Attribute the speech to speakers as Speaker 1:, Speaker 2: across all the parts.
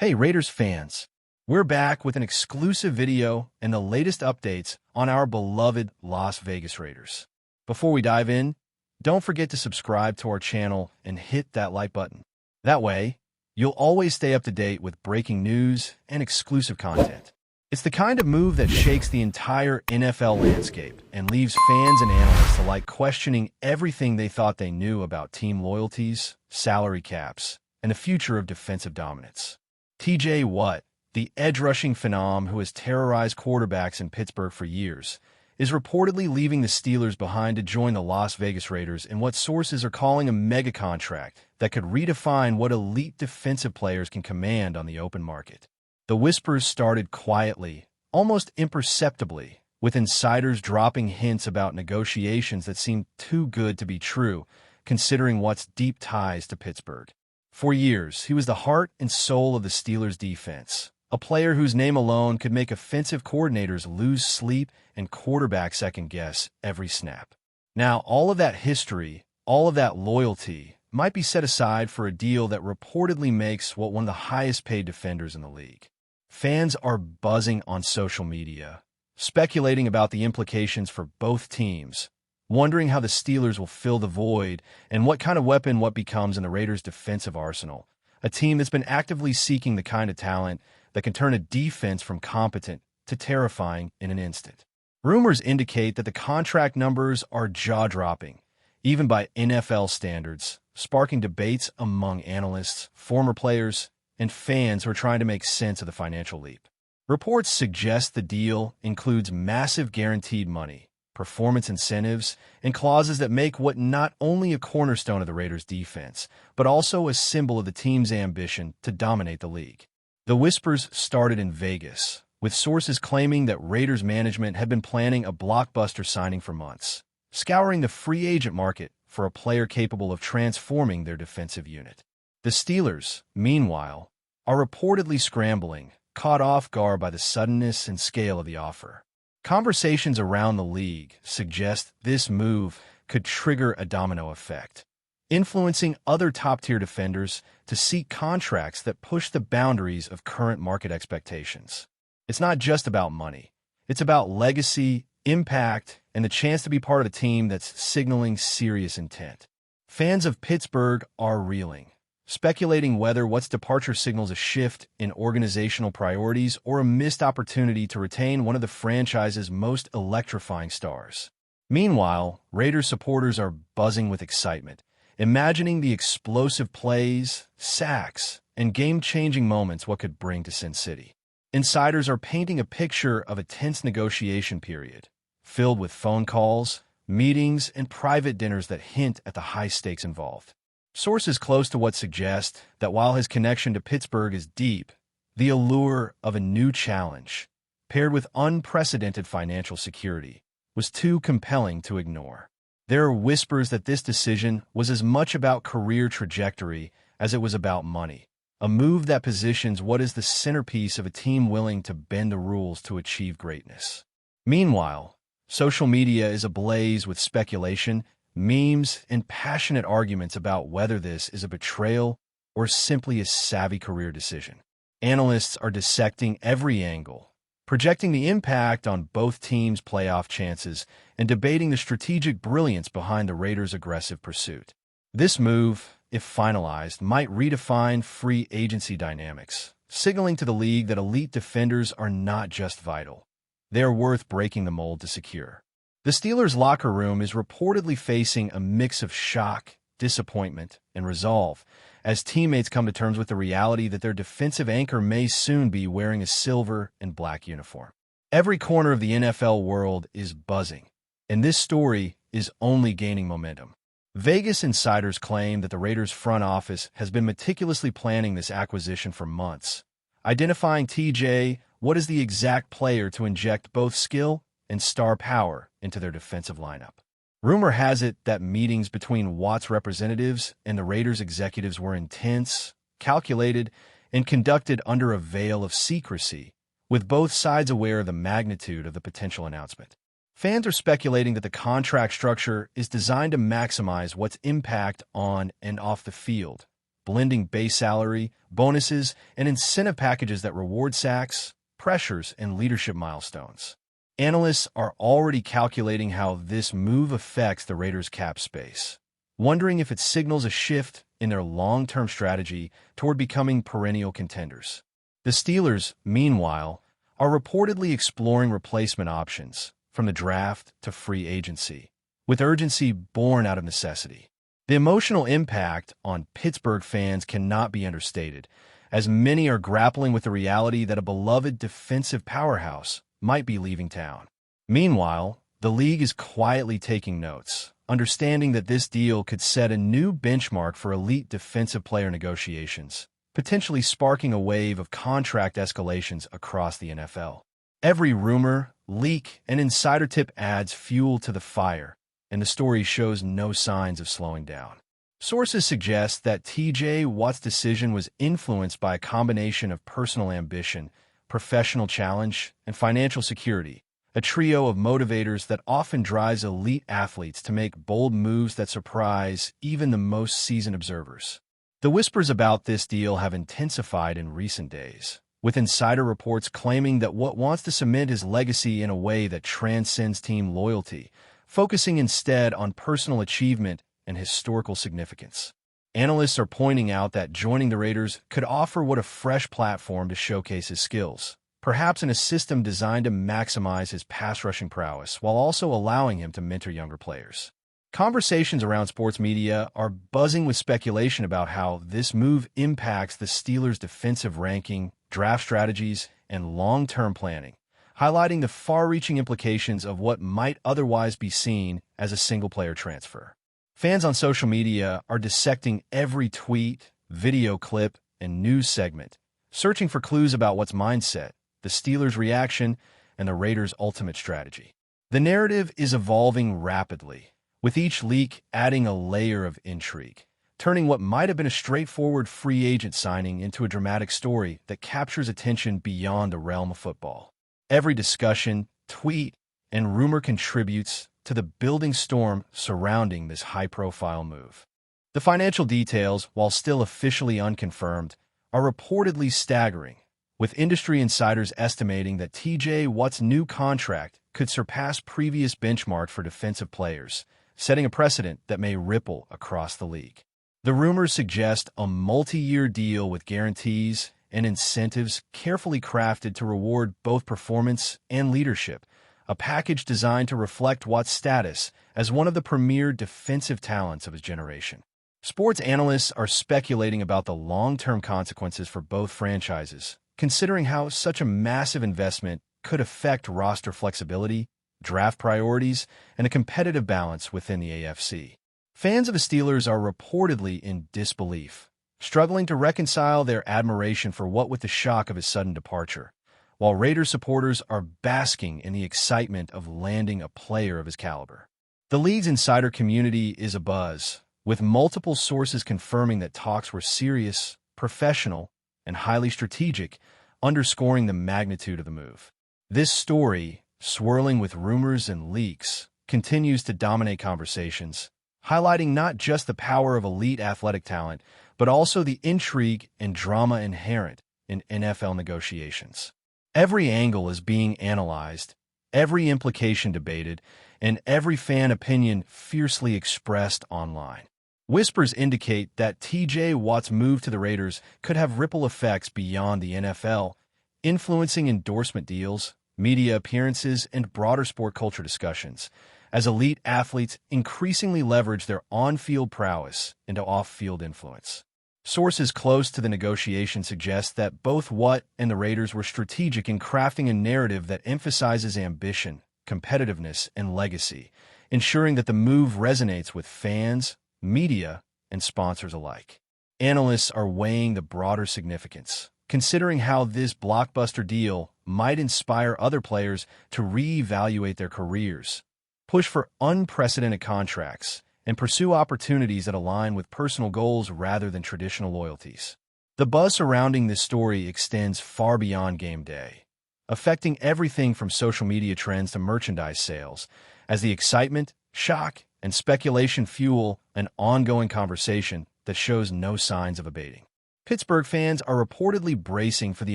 Speaker 1: Hey Raiders fans, we're back with an exclusive video and the latest updates on our beloved Las Vegas Raiders. Before we dive in, don't forget to subscribe to our channel and hit that like button. That way, you'll always stay up to date with breaking news and exclusive content. It's the kind of move that shakes the entire NFL landscape and leaves fans and analysts alike questioning everything they thought they knew about team loyalties, salary caps, and the future of defensive dominance. TJ Watt, the edge-rushing phenom who has terrorized quarterbacks in Pittsburgh for years, is reportedly leaving the Steelers behind to join the Las Vegas Raiders in what sources are calling a mega contract that could redefine what elite defensive players can command on the open market. The whispers started quietly, almost imperceptibly, with insiders dropping hints about negotiations that seemed too good to be true, considering Watt's deep ties to Pittsburgh. For years, he was the heart and soul of the Steelers' defense, a player whose name alone could make offensive coordinators lose sleep and quarterbacks second-guess every snap. Now, all of that history, all of that loyalty, might be set aside for a deal that reportedly makes Watt one of the highest-paid defenders in the league. Fans are buzzing on social media, speculating about the implications for both teams, wondering how the Steelers will fill the void and what kind of weapon Watt becomes in the Raiders' defensive arsenal, a team that's been actively seeking the kind of talent that can turn a defense from competent to terrifying in an instant. Rumors indicate that the contract numbers are jaw-dropping, even by NFL standards, sparking debates among analysts, former players, and fans who are trying to make sense of the financial leap. Reports suggest the deal includes massive guaranteed money, performance incentives, and clauses that make Watt not only a cornerstone of the Raiders' defense, but also a symbol of the team's ambition to dominate the league. The whispers started in Vegas, with sources claiming that Raiders management had been planning a blockbuster signing for months, scouring the free agent market for a player capable of transforming their defensive unit. The Steelers, meanwhile, are reportedly scrambling, caught off guard by the suddenness and scale of the offer. Conversations around the league suggest this move could trigger a domino effect, influencing other top-tier defenders to seek contracts that push the boundaries of current market expectations. It's not just about money. It's about legacy, impact, and the chance to be part of a team that's signaling serious intent. Fans of Pittsburgh are reeling, speculating whether Watt's departure signals a shift in organizational priorities or a missed opportunity to retain one of the franchise's most electrifying stars. Meanwhile, Raiders supporters are buzzing with excitement, imagining the explosive plays, sacks, and game-changing moments Watt could bring to Sin City. Insiders are painting a picture of a tense negotiation period, filled with phone calls, meetings, and private dinners that hint at the high stakes involved. Sources close to Watt suggest that while his connection to Pittsburgh is deep, the allure of a new challenge, paired with unprecedented financial security, was too compelling to ignore. There are whispers that this decision was as much about career trajectory as it was about money, a move that positions Watt as the centerpiece of a team willing to bend the rules to achieve greatness. Meanwhile, social media is ablaze with speculation, memes, and passionate arguments about whether this is a betrayal or simply a savvy career decision. Analysts are dissecting every angle, projecting the impact on both teams' playoff chances and debating the strategic brilliance behind the Raiders' aggressive pursuit. This move, if finalized, might redefine free agency dynamics, signaling to the league that elite defenders are not just vital. They are worth breaking the mold to secure. The Steelers' locker room is reportedly facing a mix of shock, disappointment, and resolve as teammates come to terms with the reality that their defensive anchor may soon be wearing a silver and black uniform. Every corner of the NFL world is buzzing, and this story is only gaining momentum. Vegas insiders claim that the Raiders' front office has been meticulously planning this acquisition for months, identifying TJ Watt as the exact player to inject both skill and star power into their defensive lineup. Rumor has it that meetings between Watt's representatives and the Raiders executives were intense, calculated, and conducted under a veil of secrecy, with both sides aware of the magnitude of the potential announcement. Fans are speculating that the contract structure is designed to maximize Watt's impact on and off the field, blending base salary, bonuses, and incentive packages that reward sacks, pressures, and leadership milestones. Analysts are already calculating how this move affects the Raiders' cap space, wondering if it signals a shift in their long-term strategy toward becoming perennial contenders. The Steelers, meanwhile, are reportedly exploring replacement options, from the draft to free agency, with urgency born out of necessity. The emotional impact on Pittsburgh fans cannot be understated, as many are grappling with the reality that a beloved defensive powerhouse might be leaving town. Meanwhile, the league is quietly taking notes, understanding that this deal could set a new benchmark for elite defensive player negotiations, potentially sparking a wave of contract escalations across the NFL. Every rumor, leak, and insider tip adds fuel to the fire, and the story shows no signs of slowing down. Sources suggest that T.J. Watt's decision was influenced by a combination of personal ambition, professional challenge, and financial security, a trio of motivators that often drives elite athletes to make bold moves that surprise even the most seasoned observers. The whispers about this deal have intensified in recent days, with insider reports claiming that Watt wants to cement his legacy in a way that transcends team loyalty, focusing instead on personal achievement and historical significance. Analysts are pointing out that joining the Raiders could offer Watt a fresh platform to showcase his skills, perhaps in a system designed to maximize his pass-rushing prowess while also allowing him to mentor younger players. Conversations around sports media are buzzing with speculation about how this move impacts the Steelers' defensive ranking, draft strategies, and long-term planning, highlighting the far-reaching implications of what might otherwise be seen as a single-player transfer. Fans on social media are dissecting every tweet, video clip, and news segment, searching for clues about Watt's mindset, the Steelers' reaction, and the Raiders' ultimate strategy. The narrative is evolving rapidly, with each leak adding a layer of intrigue, turning what might have been a straightforward free agent signing into a dramatic story that captures attention beyond the realm of football. Every discussion, tweet, and rumor contributes to the building storm surrounding this high-profile move. The financial details, while still officially unconfirmed, are reportedly staggering, with industry insiders estimating that T.J. Watt's new contract could surpass previous benchmarks for defensive players, setting a precedent that may ripple across the league. The rumors suggest a multi-year deal with guarantees and incentives carefully crafted to reward both performance and leadership, a package designed to reflect Watt's status as one of the premier defensive talents of his generation. Sports analysts are speculating about the long-term consequences for both franchises, considering how such a massive investment could affect roster flexibility, draft priorities, and a competitive balance within the AFC. Fans of the Steelers are reportedly in disbelief, struggling to reconcile their admiration for Watt with the shock of his sudden departure, while Raiders supporters are basking in the excitement of landing a player of his caliber. The league's insider community is abuzz, with multiple sources confirming that talks were serious, professional, and highly strategic, underscoring the magnitude of the move. This story, swirling with rumors and leaks, continues to dominate conversations, highlighting not just the power of elite athletic talent, but also the intrigue and drama inherent in NFL negotiations. Every angle is being analyzed, every implication debated, and every fan opinion fiercely expressed online. Whispers indicate that T.J. Watt's move to the Raiders could have ripple effects beyond the NFL, influencing endorsement deals, media appearances, and broader sport culture discussions, as elite athletes increasingly leverage their on-field prowess into off-field influence. Sources close to the negotiation suggest that both Watt and the Raiders were strategic in crafting a narrative that emphasizes ambition, competitiveness, and legacy, ensuring that the move resonates with fans, media, and sponsors alike. Analysts are weighing the broader significance, considering how this blockbuster deal might inspire other players to reevaluate their careers, push for unprecedented contracts, and pursue opportunities that align with personal goals rather than traditional loyalties. The buzz surrounding this story extends far beyond game day, affecting everything from social media trends to merchandise sales, as the excitement, shock, and speculation fuel an ongoing conversation that shows no signs of abating. Pittsburgh fans are reportedly bracing for the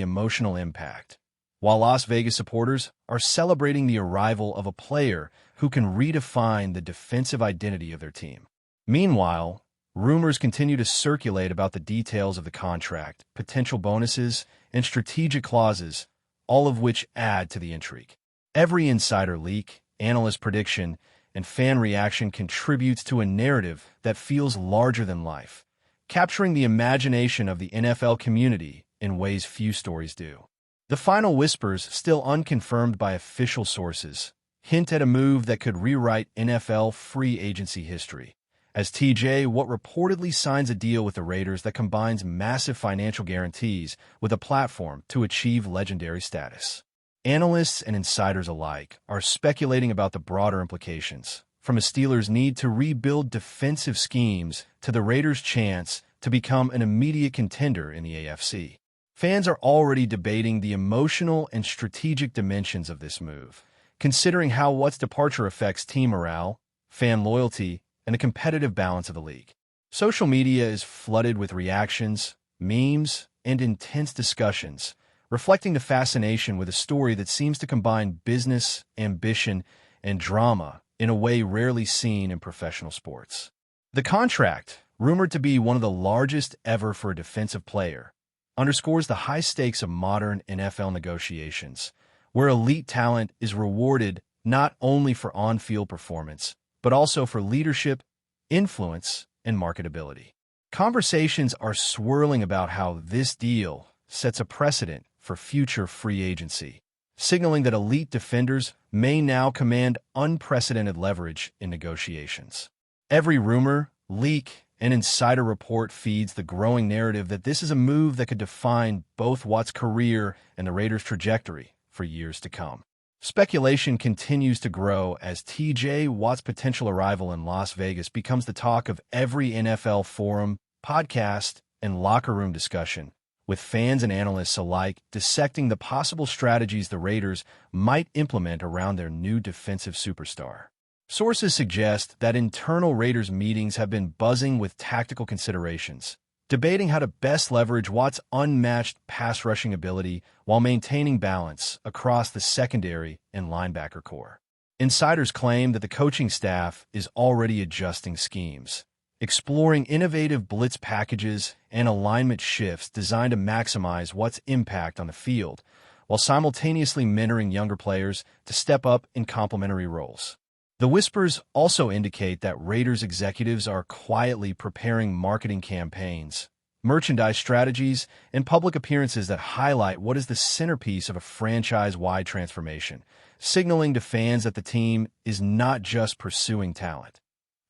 Speaker 1: emotional impact, while Las Vegas supporters are celebrating the arrival of a player who can redefine the defensive identity of their team. Meanwhile, rumors continue to circulate about the details of the contract, potential bonuses, and strategic clauses, all of which add to the intrigue. Every insider leak, analyst prediction, and fan reaction contributes to a narrative that feels larger than life, capturing the imagination of the NFL community in ways few stories do. The final whispers, still unconfirmed by official sources, hint at a move that could rewrite NFL free agency history, as T.J. Watt reportedly signs a deal with the Raiders that combines massive financial guarantees with a platform to achieve legendary status. Analysts and insiders alike are speculating about the broader implications, from a Steelers' need to rebuild defensive schemes to the Raiders' chance to become an immediate contender in the AFC. Fans are already debating the emotional and strategic dimensions of this move, considering how Watt's departure affects team morale, fan loyalty, and the competitive balance of the league. Social media is flooded with reactions, memes, and intense discussions, reflecting the fascination with a story that seems to combine business, ambition, and drama in a way rarely seen in professional sports. The contract, rumored to be one of the largest ever for a defensive player, underscores the high stakes of modern NFL negotiations, where elite talent is rewarded not only for on-field performance, but also for leadership, influence, and marketability. Conversations are swirling about how this deal sets a precedent for future free agency, signaling that elite defenders may now command unprecedented leverage in negotiations. Every rumor, leak, and insider report feeds the growing narrative that this is a move that could define both Watt's career and the Raiders' trajectory for years to come. Speculation continues to grow as T.J. Watt's potential arrival in Las Vegas becomes the talk of every NFL forum, podcast, and locker room discussion, with fans and analysts alike dissecting the possible strategies the Raiders might implement around their new defensive superstar. Sources suggest that internal Raiders meetings have been buzzing with tactical considerations, debating how to best leverage Watt's unmatched pass-rushing ability while maintaining balance across the secondary and linebacker core. Insiders claim that the coaching staff is already adjusting schemes, exploring innovative blitz packages and alignment shifts designed to maximize Watt's impact on the field, while simultaneously mentoring younger players to step up in complementary roles. The whispers also indicate that Raiders executives are quietly preparing marketing campaigns, merchandise strategies, and public appearances that highlight what is the centerpiece of a franchise-wide transformation, signaling to fans that the team is not just pursuing talent.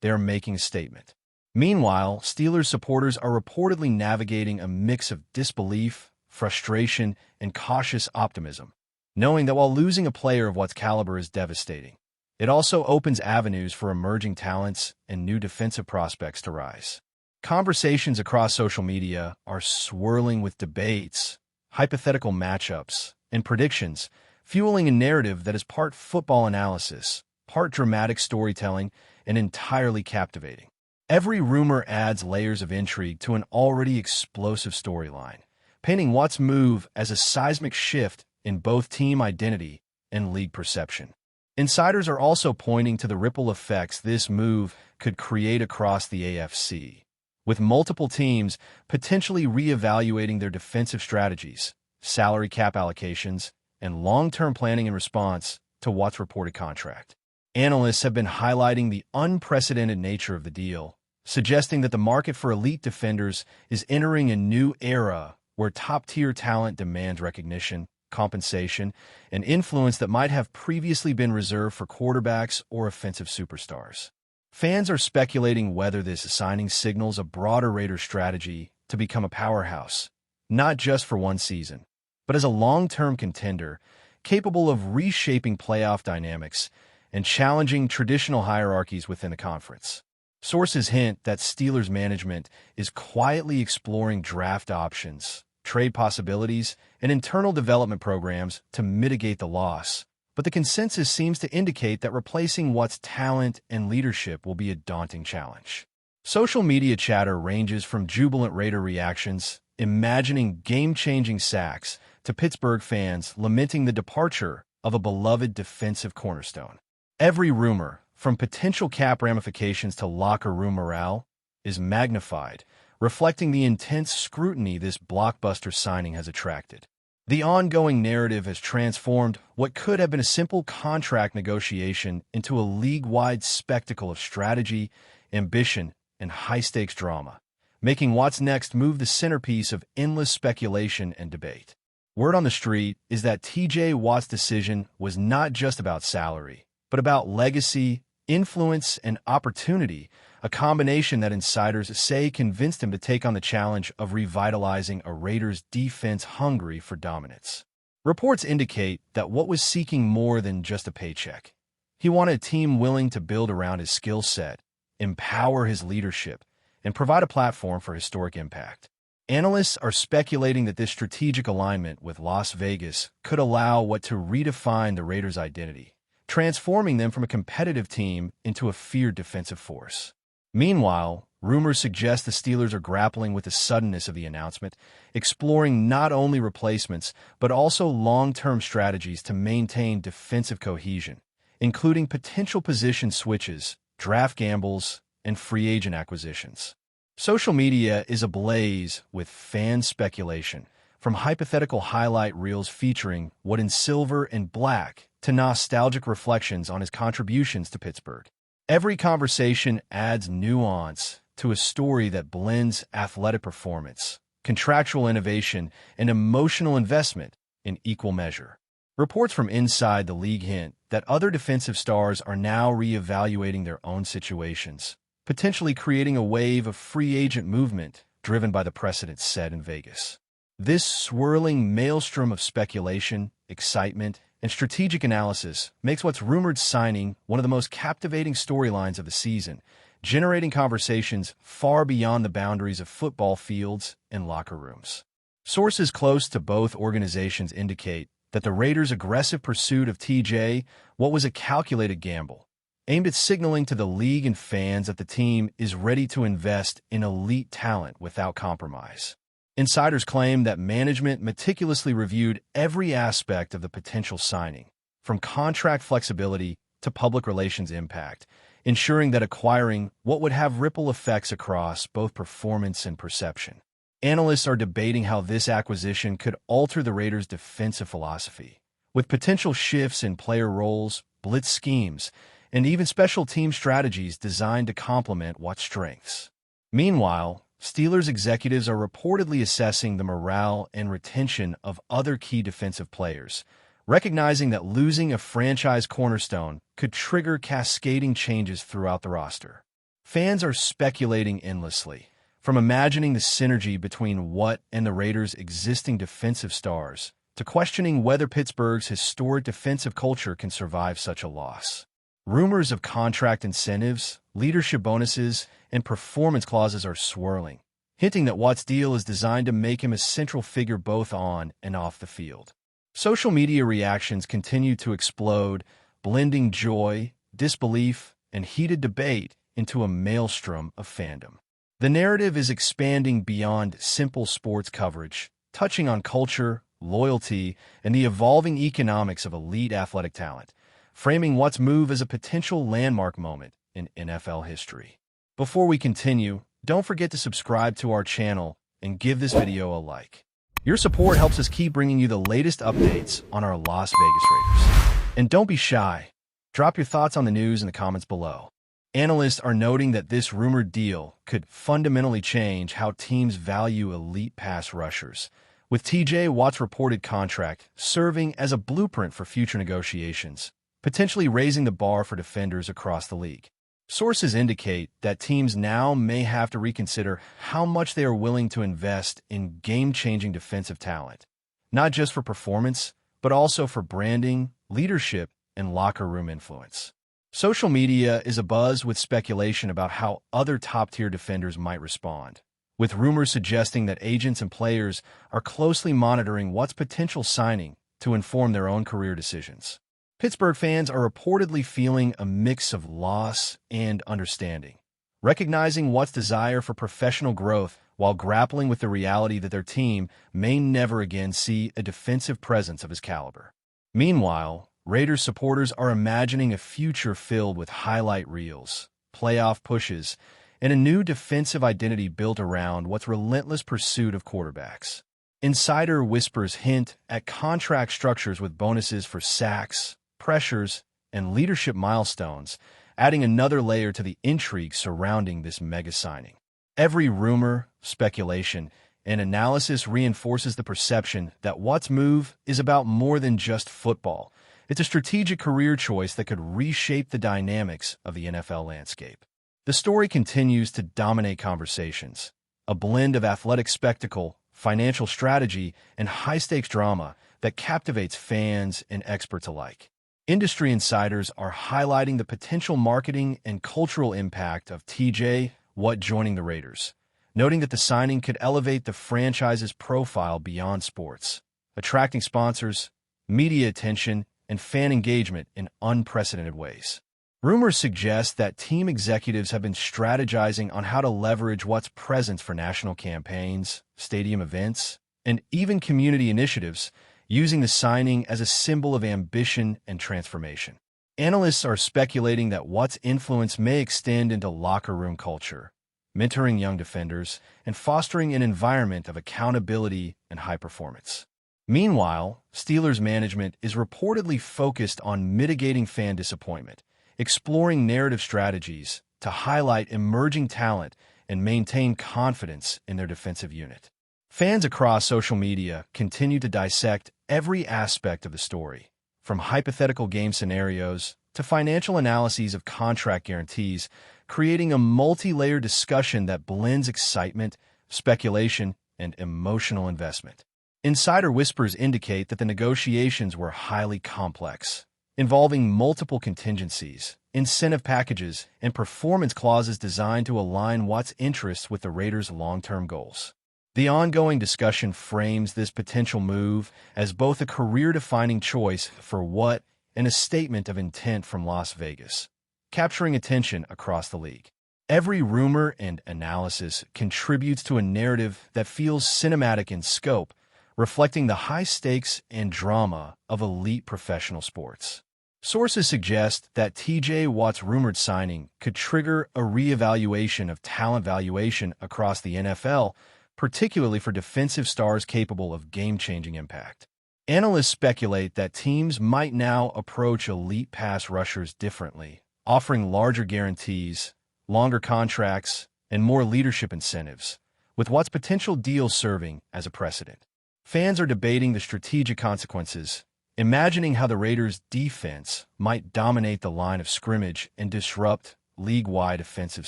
Speaker 1: They are making a statement. Meanwhile, Steelers supporters are reportedly navigating a mix of disbelief, frustration, and cautious optimism, knowing that while losing a player of Watt's caliber is devastating, it also opens avenues for emerging talents and new defensive prospects to rise. Conversations across social media are swirling with debates, hypothetical matchups, and predictions, fueling a narrative that is part football analysis, part dramatic storytelling, and entirely captivating. Every rumor adds layers of intrigue to an already explosive storyline, painting Watt's move as a seismic shift in both team identity and league perception. Insiders are also pointing to the ripple effects this move could create across the AFC, with multiple teams potentially reevaluating their defensive strategies, salary cap allocations, and long-term planning in response to Watt's reported contract. Analysts have been highlighting the unprecedented nature of the deal, suggesting that the market for elite defenders is entering a new era where top-tier talent demands recognition, compensation, and influence that might have previously been reserved for quarterbacks or offensive superstars. Fans are speculating whether this signing signals a broader Raiders strategy to become a powerhouse, not just for one season, but as a long-term contender capable of reshaping playoff dynamics and challenging traditional hierarchies within the conference. Sources hint that Steelers management is quietly exploring draft options, trade possibilities, and internal development programs to mitigate the loss, but the consensus seems to indicate that replacing Watt's talent and leadership will be a daunting challenge. Social media chatter ranges from jubilant Raider reactions, imagining game-changing sacks, to Pittsburgh fans lamenting the departure of a beloved defensive cornerstone. Every rumor, from potential cap ramifications to locker room morale, is magnified, reflecting the intense scrutiny this blockbuster signing has attracted. The ongoing narrative has transformed what could have been a simple contract negotiation into a league-wide spectacle of strategy, ambition, and high-stakes drama, making Watt's next move the centerpiece of endless speculation and debate. Word on the street is that T.J. Watt's decision was not just about salary, but about legacy, influence, and opportunity, a combination that insiders say convinced him to take on the challenge of revitalizing a Raiders defense hungry for dominance. Reports indicate that Watt was seeking more than just a paycheck. He wanted a team willing to build around his skill set, empower his leadership, and provide a platform for historic impact. Analysts are speculating that this strategic alignment with Las Vegas could allow Watt to redefine the Raiders' identity, transforming them from a competitive team into a feared defensive force. Meanwhile, rumors suggest the Steelers are grappling with the suddenness of the announcement, exploring not only replacements but also long-term strategies to maintain defensive cohesion, including potential position switches, draft gambles, and free agent acquisitions. Social media is ablaze with fan speculation, from hypothetical highlight reels featuring Watt in silver and black to nostalgic reflections on his contributions to Pittsburgh. Every conversation adds nuance to a story that blends athletic performance, contractual innovation, and emotional investment in equal measure. Reports from inside the league hint that other defensive stars are now reevaluating their own situations, potentially creating a wave of free agent movement driven by the precedents set in Vegas. This swirling maelstrom of speculation, excitement, and strategic analysis makes Watt's rumored signing one of the most captivating storylines of the season, generating conversations far beyond the boundaries of football fields and locker rooms. Sources close to both organizations indicate that the Raiders' aggressive pursuit of TJ Watt was a calculated gamble, aimed at signaling to the league and fans that the team is ready to invest in elite talent without compromise. Insiders claim that management meticulously reviewed every aspect of the potential signing, from contract flexibility to public relations impact, ensuring that acquiring Watt would have ripple effects across both performance and perception. Analysts are debating how this acquisition could alter the Raiders' defensive philosophy, with potential shifts in player roles, blitz schemes, and even special team strategies designed to complement Watt's strengths. Meanwhile, Steelers executives are reportedly assessing the morale and retention of other key defensive players, recognizing that losing a franchise cornerstone could trigger cascading changes throughout the roster. Fans are speculating endlessly, from imagining the synergy between Watt and the Raiders' existing defensive stars, to questioning whether Pittsburgh's historic defensive culture can survive such a loss. Rumors of contract incentives, leadership bonuses, and performance clauses are swirling, hinting that Watt's deal is designed to make him a central figure both on and off the field. Social media reactions continue to explode, blending joy, disbelief, and heated debate into a maelstrom of fandom. The narrative is expanding beyond simple sports coverage, touching on culture, loyalty, and the evolving economics of elite athletic talent, framing Watt's move as a potential landmark moment in NFL history. Before we continue, don't forget to subscribe to our channel and give this video a like. Your support helps us keep bringing you the latest updates on our Las Vegas Raiders. And don't be shy. Drop your thoughts on the news in the comments below. Analysts are noting that this rumored deal could fundamentally change how teams value elite pass rushers, with T.J. Watt's reported contract serving as a blueprint for future negotiations, potentially raising the bar for defenders across the league. Sources indicate that teams now may have to reconsider how much they are willing to invest in game-changing defensive talent, not just for performance, but also for branding, leadership, and locker room influence. Social media is abuzz with speculation about how other top-tier defenders might respond, with rumors suggesting that agents and players are closely monitoring Watt's potential signing to inform their own career decisions. Pittsburgh fans are reportedly feeling a mix of loss and understanding. recognizing Watt's desire for professional growth while grappling with the reality that their team may never again see a defensive presence of his caliber. Meanwhile, Raiders supporters are imagining a future filled with highlight reels, playoff pushes, and a new defensive identity built around Watt's relentless pursuit of quarterbacks. Insider whispers hint at contract structures with bonuses for sacks, pressures, and leadership milestones, adding another layer to the intrigue surrounding this mega signing. Every rumor, speculation, and analysis reinforces the perception that Watt's move is about more than just football. It's a strategic career choice that could reshape the dynamics of the NFL landscape. The story continues to dominate conversations, a blend of athletic spectacle, financial strategy, and high-stakes drama that captivates fans and experts alike. Industry insiders are highlighting the potential marketing and cultural impact of T.J. Watt joining the Raiders, noting that the signing could elevate the franchise's profile beyond sports, attracting sponsors, media attention, and fan engagement in unprecedented ways. Rumors suggest that team executives have been strategizing on how to leverage Watt's presence for national campaigns, stadium events, and even community initiatives, using the signing as a symbol of ambition and transformation. Analysts are speculating that Watt's influence may extend into locker room culture, mentoring young defenders, and fostering an environment of accountability and high performance. Meanwhile, Steelers management is reportedly focused on mitigating fan disappointment, exploring narrative strategies to highlight emerging talent and maintain confidence in their defensive unit. Fans across social media continue to dissect every aspect of the story, from hypothetical game scenarios to financial analyses of contract guarantees, creating a multi-layer discussion that blends excitement, speculation, and emotional investment. Insider whispers indicate that the negotiations were highly complex, involving multiple contingencies, incentive packages, and performance clauses designed to align Watt's interests with the Raiders' long-term goals. The ongoing discussion frames this potential move as both a career-defining choice for Watt and a statement of intent from Las Vegas, capturing attention across the league. Every rumor and analysis contributes to a narrative that feels cinematic in scope, reflecting the high stakes and drama of elite professional sports. Sources suggest that T.J. Watt's rumored signing could trigger a reevaluation of talent valuation across the NFL, particularly for defensive stars capable of game-changing impact. Analysts speculate that teams might now approach elite pass rushers differently, offering larger guarantees, longer contracts, and more leadership incentives, with Watt's potential deal serving as a precedent. Fans are debating the strategic consequences, imagining how the Raiders' defense might dominate the line of scrimmage and disrupt league-wide offensive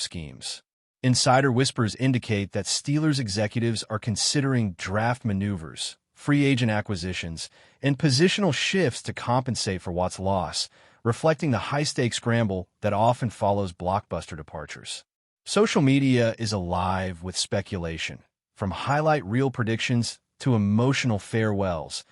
Speaker 1: schemes. Insider whispers indicate that Steelers executives are considering draft maneuvers, free agent acquisitions, and positional shifts to compensate for Watt's loss, reflecting the high-stakes scramble that often follows blockbuster departures. Social media is alive with speculation, from highlight reel predictions to emotional farewells,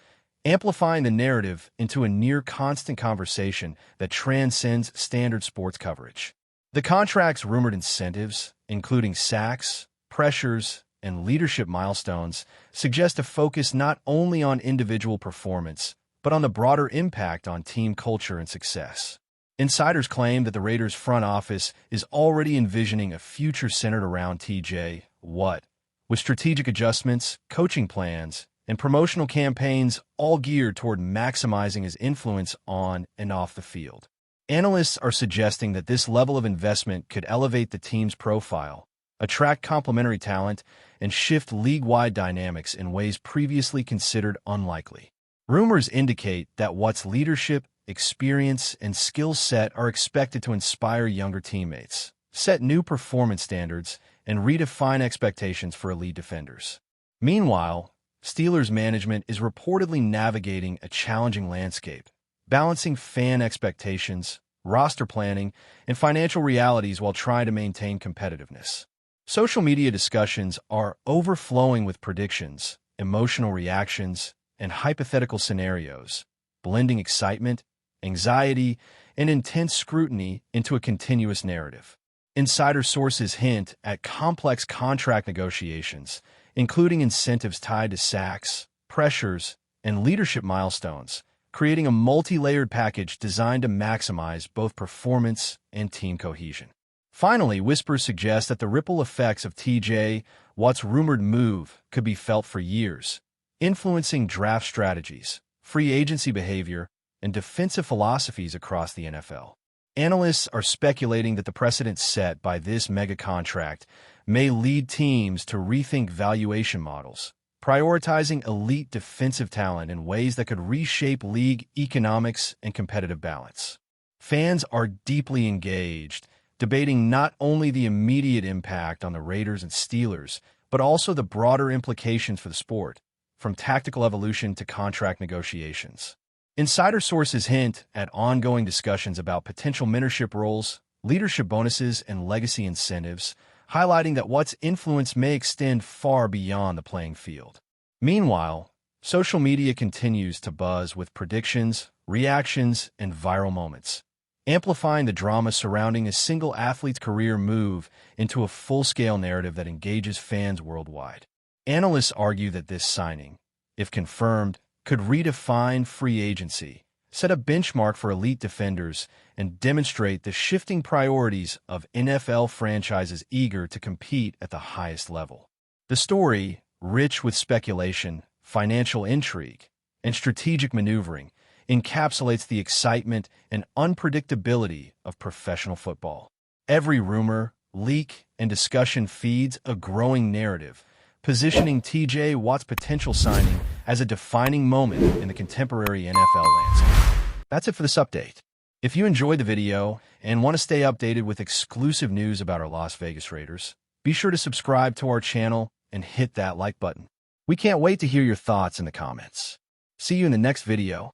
Speaker 1: amplifying the narrative into a near-constant conversation that transcends standard sports coverage. The contract's rumored incentives, including sacks, pressures, and leadership milestones, suggest a focus not only on individual performance, but on the broader impact on team culture and success. Insiders claim that the Raiders' front office is already envisioning a future centered around T.J. Watt, with strategic adjustments, coaching plans, and promotional campaigns all geared toward maximizing his influence on and off the field. Analysts are suggesting that this level of investment could elevate the team's profile, attract complementary talent, and shift league-wide dynamics in ways previously considered unlikely. Rumors indicate that Watt's leadership, experience, and skill set are expected to inspire younger teammates, set new performance standards, and redefine expectations for elite defenders. Meanwhile, Steelers management is reportedly navigating a challenging landscape, balancing fan expectations, roster planning, and financial realities while trying to maintain competitiveness. Social media discussions are overflowing with predictions, emotional reactions, and hypothetical scenarios, blending excitement, anxiety, and intense scrutiny into a continuous narrative. Insider sources hint at complex contract negotiations, including incentives tied to sacks, pressures, and leadership milestones, creating a multi-layered package designed to maximize both performance and team cohesion. Finally, whispers suggest that the ripple effects of T.J. Watt's rumored move could be felt for years, influencing draft strategies, free agency behavior, and defensive philosophies across the NFL. Analysts are speculating that the precedent set by this mega contract may lead teams to rethink valuation models, prioritizing elite defensive talent in ways that could reshape league economics and competitive balance. Fans are deeply engaged, debating not only the immediate impact on the Raiders and Steelers, but also the broader implications for the sport, from tactical evolution to contract negotiations. Insider sources hint at ongoing discussions about potential mentorship roles, leadership bonuses, and legacy incentives, highlighting that Watt's influence may extend far beyond the playing field. Meanwhile, social media continues to buzz with predictions, reactions, and viral moments, amplifying the drama surrounding a single athlete's career move into a full-scale narrative that engages fans worldwide. Analysts argue that this signing, if confirmed, could redefine free agency, set a benchmark for elite defenders, and demonstrate the shifting priorities of NFL franchises eager to compete at the highest level. The story, rich with speculation, financial intrigue, and strategic maneuvering, encapsulates the excitement and unpredictability of professional football. Every rumor, leak, and discussion feeds a growing narrative, positioning T.J. Watt's potential signing as a defining moment in the contemporary NFL landscape. That's it for this update. If you enjoyed the video and want to stay updated with exclusive news about our Las Vegas Raiders, be sure to subscribe to our channel and hit that like button. We can't wait to hear your thoughts in the comments. See you in the next video.